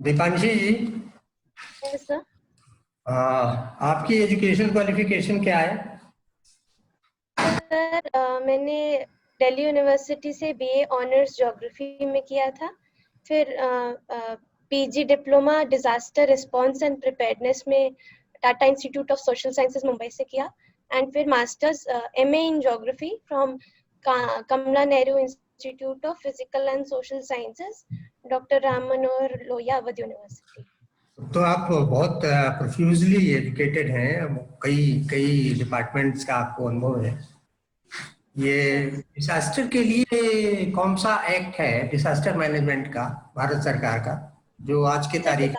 Deepanshi ji, yes sir. आपकी education qualification क्या है? सर मैंने दिल्ली यूनिवर्सिटी से बीए ऑनर्स ज्योग्राफी में किया था। फिर PG diploma disaster response and preparedness में Tata institute of social sciences Mumbai से किया। एंड फिर masters MA in geography from Kamla Nehru institute of physical and social sciences, doctor Ram Manohar Lohia, Avadh university. तो आप बहुत प्रोफ्यूजली एजुकेटेड हैं, कई कई डिपार्टमेंट्स का आपको अनुभव है। ये यस डिसास्टर के लिए कौन सा एक्ट है डिसास्टर मैनेजमेंट का, भारत सरकार का, जो आज के सर। तारीख?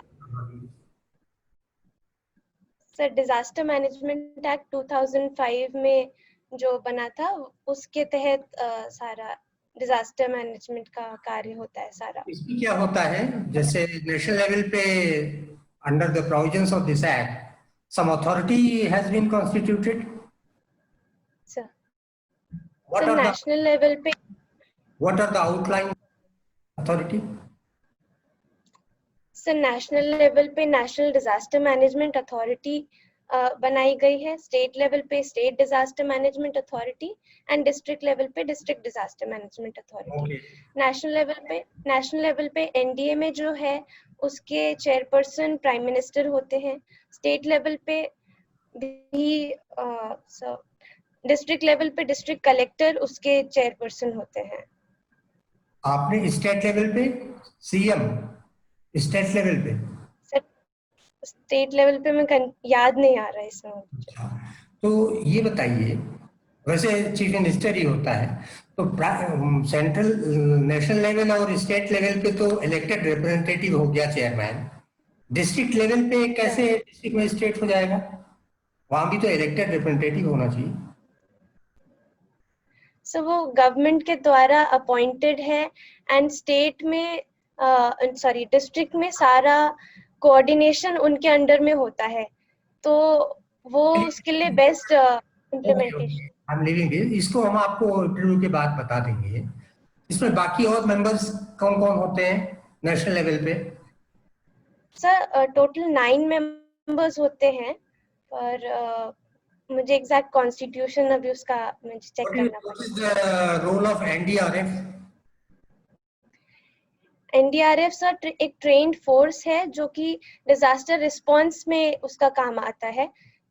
सर डिजास्टर मैनेजमेंट एक्ट 2005 में जो बना था उसके तहत सारा डिजास्टर मैनेजमेंट का कार्य होता है सारा। इसमें क्या होता है, जैसे नेशनल लेवल पे under the provisions of this act some authority has been constituted? Sir what sir are the national level पे outline authority? Sir national level पे नेशनल डिजास्टर मैनेजमेंट अथॉरिटी बनाई गई है। स्टेट लेवल पे state disaster management authority and district level पे district disaster management authority. Okay. National level पे NDA में जो है उसके चेयरपर्सन प्राइम मिनिस्टर होते हैं। स्टेट लेवल पे भी डिस्ट्रिक्ट लेवल पे डिस्ट्रिक्ट कलेक्टर उसके चेयरपर्सन होते हैं। आपने स्टेट लेवल पे सीएम, स्टेट लेवल पे? सर स्टेट लेवल पे मैं याद नहीं आ रहा है इस वक्त। अच्छा, तो ये बताइए, वैसे चीफ मिनिस्टर ही होता है, तो सेंट्रल नेशनल लेवल और स्टेट लेवल पे तो इलेक्टेड रिप्रेजेंटेटिव हो गया चेयरमैन, डिस्ट्रिक्ट लेवल पे कैसे डिस्ट्रिक्ट मजिस्ट्रेट हो जाएगा? वहां भी तो इलेक्टेड रिप्रेजेंटेटिव होना चाहिए। सो वो गवर्नमेंट के द्वारा अपॉइंटेड है एंड स्टेट में सॉरी डिस्ट्रिक्ट में सारा कोऑर्डिनेशन उनके अंडर में होता है, तो वो उसके लिए best okay okay, implementation. I am leaving this, इसको हम आपको इंटरव्यू के बाद बता देंगे। इसमें बाकी और मेंबर्स कौन कौन होते हैं नेशनल लेवल पे? सर टोटल 9 मेंबर्स होते हैं, पर मुझे एग्जैक्ट कॉन्स्टिट्यूशन अभी उसका मुझे चेक करना व्हाट इज पड़ेगा। The role of NDRF? NDRF sir एक ट्रेन्ड फोर्स है जो कि डिजास्टर रिस्पांस में उसका काम आता है।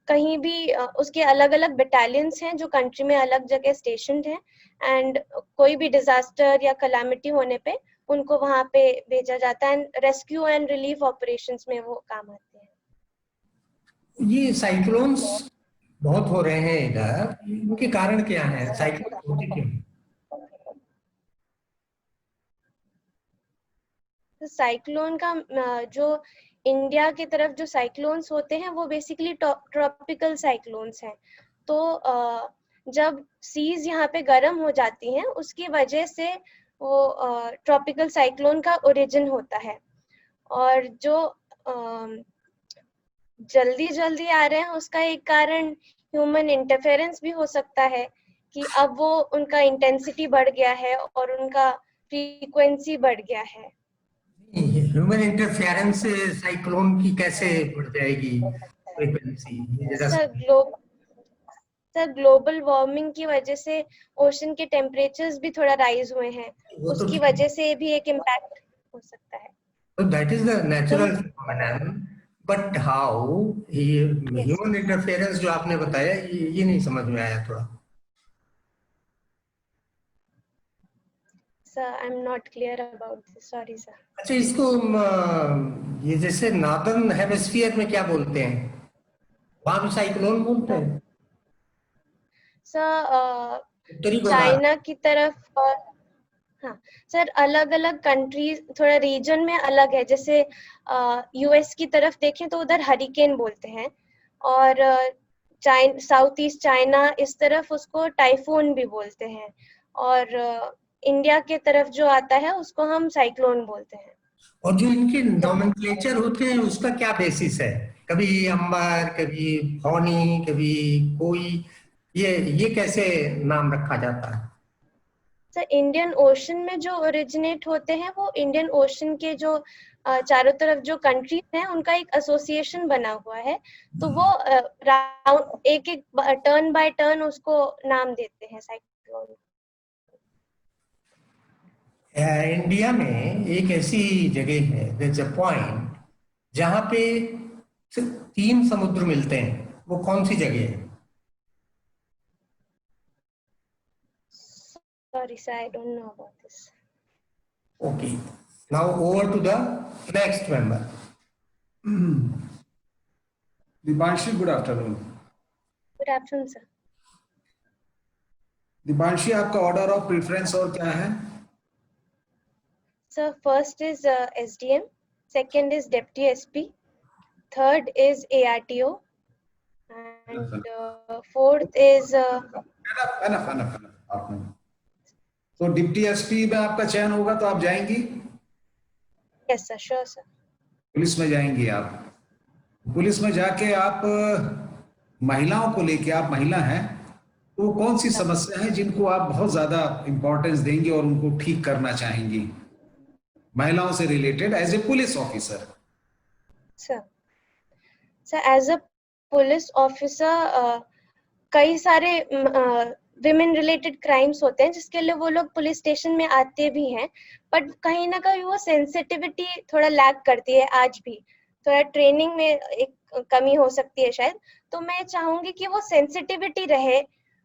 कहीं भी उसके अलग अलग बटालियंस हैं जो कंट्री में अलग जगह स्टेशनड हैं, एंड कोई भी डिजास्टर या कलामिटी होने पे उनको वहां पे भेजा जाता है and rescue and relief operations में वो काम आते हैं। ये साइक्लोन्स बहुत हो रहे हैं इधर, इनके कारण क्या है? साइक्लोन होते क्यों? तो साइक्लोन का जो इंडिया की तरफ जो साइक्लोन्स होते हैं वो बेसिकली ट्रॉपिकल साइक्लोन्स हैं। तो जब सीज यहाँ पे गर्म हो जाती हैं उसकी वजह से वो ट्रॉपिकल साइक्लोन का ओरिजिन होता है। और जो जल्दी जल्दी आ रहे हैं उसका एक कारण ह्यूमन इंटरफेरेंस भी हो सकता है कि अब वो उनका इंटेंसिटी बढ़ गया है और उनका फ्रीक्वेंसी बढ़ गया है। ह्यूमन इंटरफेरेंस से साइक्लोन की कैसे बढ़ जाएगी फ्रीक्वेंसी? ये जरा सर ग्लोबल वार्मिंग की वजह से ओशन के टेम्परेचर्स भी थोड़ा राइज हुए हैं, वो तो उसकी ठीक है, वजह से भी एक इम्पैक्ट हो सकता है। तो that is the natural phenomenon, but how yes human interference जो आपने बताया, ये नहीं समझ में आया थोड़ा। Sir I am not clear about this, sorry sir. अच्छा, इसको ये जैसे नॉर्दर्न हेमिस्फीयर में क्या बोलते हैं, वहां भी साइक्लोन बोलते हैं? सर उत्तरी गोलार्ध। चाइना की तरफ और हाँ सर अलग अलग कंट्रीज थोड़ा रीजन में अलग है। जैसे यूएस की तरफ देखें तो उधर हरिकेन बोलते हैं, और साउथ ईस्ट चाइना इस तरफ उसको टाइफून भी बोलते हैं, और इंडिया के तरफ जो आता है उसको हम साइक्लोन बोलते हैं। और जो इनके नोमेनक्लेचर होते हैं उसका क्या बेसिस है? कभी अंबर, कभी फौनी, कभी कोई, ये कैसे नाम रखा जाता है? सर इंडियन ओशन में जो ओरिजिनेट होते हैं वो इंडियन ओशन के जो चारों तरफ जो कंट्रीज हैं उनका एक एसोसिएशन बना हुआ है, तो वो राउंड एक एक टर्न बाय टर्न उसको नाम देते हैं साइक्लोन। इंडिया में एक ऐसी जगह है, there's a point जहां पे सिर्फ 3 समुद्र मिलते हैं, वो कौन सी जगह है? Sorry sir, I don't know about this. Okay, now over to the next member. Dibanshi, good afternoon. Good afternoon sir. Dibanshi, आपका ऑर्डर ऑफ प्रेफरेंस और क्या है? Sir, first is SDM, second is Deputy SP, third is ARTO, and fourth is enough आपने तो deputy SP में आपका चयन होगा तो आप जाएंगी? yes sir, sure sir. Police में जाएंगी आप? पुलिस में जाके आप महिलाओं को लेके, आप महिला हैं तो कौन सी समस्या है जिनको आप बहुत ज्यादा इंपॉर्टेंस देंगी और उनको ठीक करना चाहेंगी महिलाओं से related as a police officer? Sir as a police officer कई सारे विमेन रिलेटेड क्राइम्स होते हैं जिसके लिए वो लोग पुलिस स्टेशन में आते भी हैं, बट कहीं ना कहीं वो सेंसिटिविटी थोड़ा लैक करती है, आज भी थोड़ा ट्रेनिंग में एक कमी हो सकती है शायद। तो मैं चाहूंगी कि वो सेंसिटिविटी रहे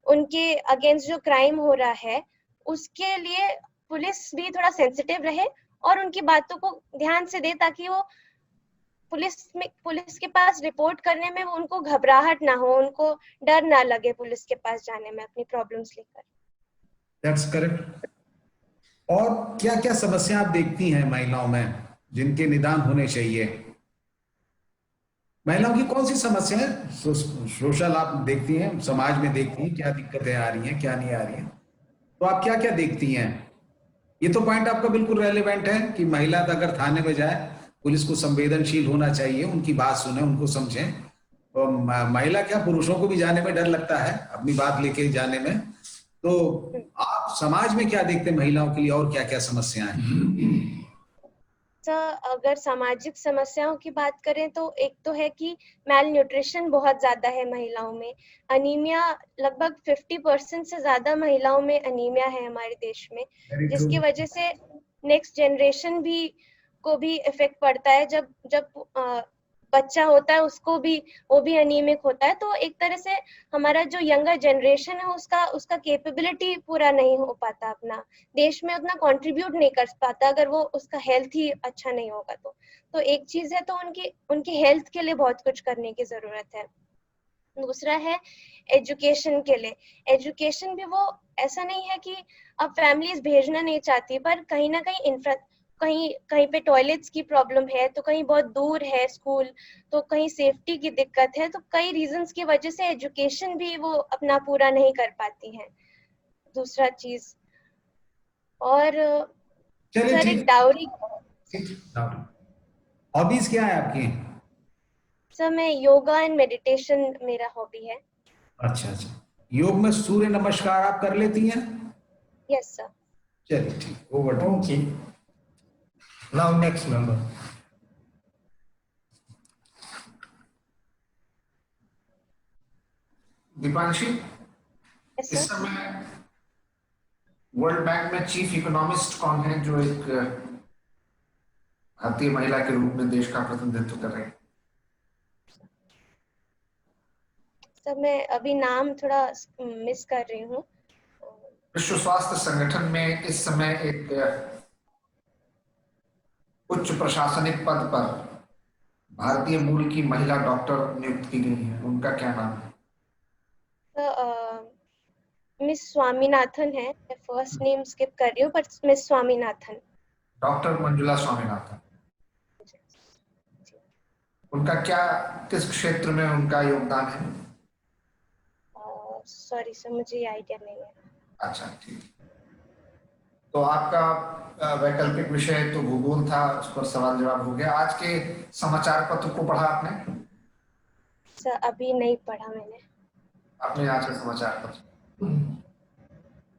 उनके अगेंस्ट जो क्राइम हो रहा है, उसके लिए पुलिस भी थोड़ा सेंसिटिव रहे और उनकी बातों को ध्यान से दे, ताकि वो पुलिस के पास रिपोर्ट करने में उनको घबराहट ना हो, उनको डर ना लगे पुलिस के पास जाने में अपनी प्रॉब्लम्स लेकर। That's correct. और क्या क्या समस्या आप देखती हैं महिलाओं में जिनके निदान होने चाहिए? महिलाओं की कौन सी समस्या है सोशल आप देखती हैं, समाज में देखती हैं, क्या दिक्कतें आ रही हैं, क्या नहीं आ रही हैं, तो आप क्या क्या देखती हैं? ये तो पॉइंट आपका बिल्कुल रेलेवेंट है कि महिला अगर थाने में जाए, पुलिस को संवेदनशील होना चाहिए, उनकी बात सुने, उनको समझें। तो महिला क्या, पुरुषों को भी जाने में डर लगता है अपनी बात लेके जाने में। तो आप समाज में क्या देखते हैं महिलाओं के लिए और क्या क्या समस्याएं हैं? अगर सामाजिक समस्याओं की बात करें तो एक तो है कि मैल न्यूट्रिशन बहुत ज्यादा है महिलाओं में, अनीमिया लगभग 50% से ज्यादा महिलाओं में अनीमिया है हमारे देश में, जिसकी वजह से नेक्स्ट जनरेशन को भी इफेक्ट पड़ता है। जब बच्चा होता है उसको भी वो भी अनीमिक होता है, तो एक तरह से हमारा जो यंगर जनरेशन है उसका कैपेबिलिटी पूरा नहीं हो पाता, अपना देश में उतना कंट्रीब्यूट नहीं कर पाता अगर वो उसका हेल्थ ही अच्छा नहीं होगा। तो एक चीज है, तो उनकी हेल्थ के लिए बहुत कुछ करने की जरूरत है। दूसरा है एजुकेशन के लिए। एजुकेशन भी वो ऐसा नहीं है कि अब फैमिलीज भेजना नहीं चाहती, पर कहीं ना कहीं कहीं पे टॉयलेट्स की प्रॉब्लम है, तो कहीं बहुत दूर है स्कूल, तो कहीं सेफ्टी की दिक्कत है, तो कई रीजंस की वजह से एजुकेशन भी वो अपना पूरा नहीं कर पाती हैं। दूसरा चीज और सर एक डाउरी। हॉबीज क्या है आपकी? सर मैं योगा एंड मेडिटेशन मेरा हॉबी है। अच्छा अच्छा, योग में सूर्य नमस्कार आप कर लेती हैं? Yes sir. चलिए ठीक, over to. Okay, now next member. Deepanshi, yes इस सर। समय वर्ल्ड बैंक में चीफ इकोनॉमिस्ट कौन है जो एक भारतीय महिला के रूप में देश का प्रतिनिधित्व कर रहे हैं? सर मैं अभी नाम थोड़ा मिस कर रही हूँ। विश्व स्वास्थ्य संगठन में इस समय एक उच्च प्रशासनिक पद पर भारतीय मूल की महिला डॉक्टर नियुक्त की गई है, उनका क्या नाम है? मिस स्वामीनाथन है, मैं फर्स्ट नेम स्किप कर रही हूँ, पर मिस स्वामीनाथन। डॉक्टर मंजुला स्वामीनाथन। उनका क्या, किस क्षेत्र में उनका योगदान है? सॉरी सर, मुझे ये आइडिया नहीं है। अच्छा ठीक। तो आपका वैकल्पिक विषय तो भूगोल था, उस पर सवाल जवाब हो गया। आज के समाचार पत्र को पढ़ा आपने? सर अभी नहीं पढ़ा मैंने। आपने आज का समाचार पत्र?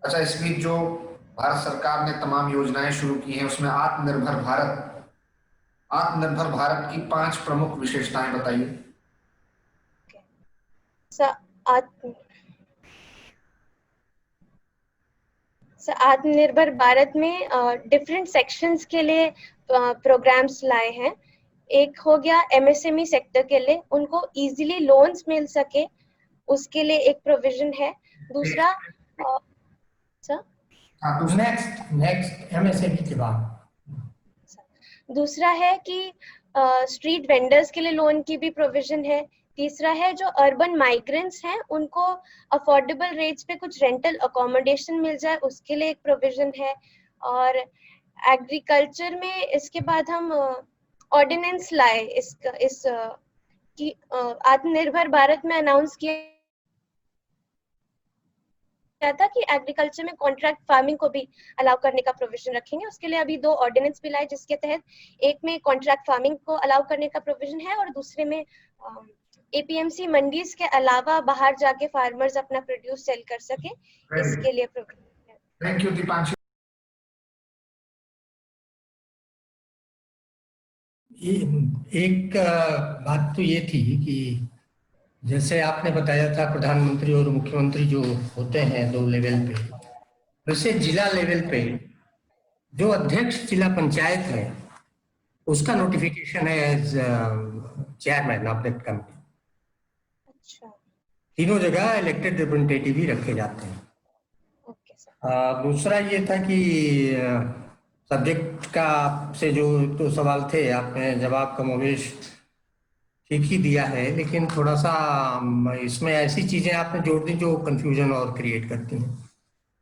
अच्छा, इस बीच जो भारत सरकार ने तमाम योजनाएं शुरू की हैं, उसमें आत्मनिर्भर भारत की 5 प्रमुख विशेषताएं बताइए। आत्मनिर्भर भारत में डिफरेंट सेक्शंस के लिए प्रोग्राम्स लाए हैं। एक हो गया एमएसएमई सेक्टर के लिए, उनको इजीली लोन्स मिल सके, उसके लिए एक प्रोविजन है। दूसरा नेक्स्ट एमएसएमई के बाद दूसरा है कि स्ट्रीट वेंडर्स के लिए लोन की भी प्रोविजन है। तीसरा है जो अर्बन माइग्रेंट्स हैं उनको अफोर्डेबल रेट्स पे कुछ रेंटल अकोमोडेशन मिल जाए, उसके लिए एक प्रोविजन है। और एग्रीकल्चर में इसके बाद हम ऑर्डिनेंस लाए इस कि आत्मनिर्भर भारत में अनाउंस किया था कि एग्रीकल्चर में कॉन्ट्रैक्ट फार्मिंग को भी अलाउ करने का प्रोविजन रखेंगे। उसके लिए अभी 2 ऑर्डिनेंस भी लाए, जिसके तहत एक में कॉन्ट्रैक्ट फार्मिंग को अलाउ करने का प्रोविजन है और दूसरे में एपीएमसी मंडीज के अलावा बाहर जाके फार्मर्स अपना प्रोड्यूस सेल कर सके, इसके लिए प्रोविजन है। Thank you Deepanshu. एक बात तो ये थी कि जैसे आपने बताया था प्रधानमंत्री और मुख्यमंत्री जो होते हैं 2 लेवल पे, वैसे जिला लेवल पे जो अध्यक्ष जिला पंचायत है उसका नोटिफिकेशन है as chairman of that committee. अच्छा, तीनों जगह इलेक्टेड रिप्रेजेंटेटिव ही रखे जाते हैं। Okay sir. दूसरा ये था कि सब्जेक्ट का आपसे जो 2 सवाल थे, आपने जवाब कमोबेश ठीक ही दिया है, लेकिन थोड़ा सा इसमें ऐसी चीजें आपने जोड़ दी जो कंफ्यूजन और क्रिएट करती हैं।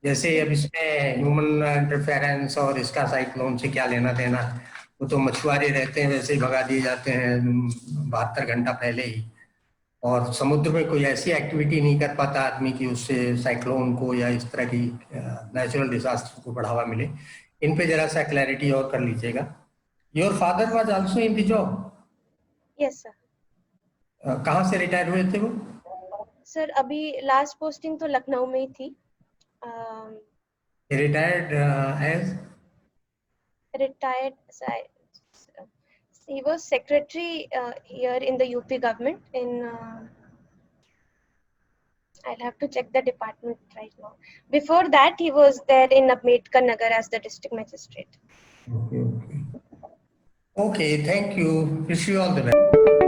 जैसे अब इसमें ह्यूमन इंटरफेरेंस और इसका साइक्लोन से क्या लेना देना, वो तो मछुआरे रहते हैं वैसे ही भगा दिए जाते हैं 72 घंटा पहले ही, और समुद्र में कोई ऐसी एक्टिविटी नहीं कर पाता आदमी की उससे साइक्लोन को या इस तरह की नेचुरल डिजास्टर को बढ़ावा मिले। इन पे जरा सा क्लैरिटी और कर लीजिएगा। Your father was also in the job? Yes sir. कहाँ से रिटायर हुए थे वो? सर अभी लास्ट पोस्टिंग तो लखनऊ में ही थी। Retired age? Retired, he was secretary here in the UP government in I'll have to check the department right now. Before that he was there in Ambedkar Nagar as the district magistrate. Okay, thank you. Wish you all the best.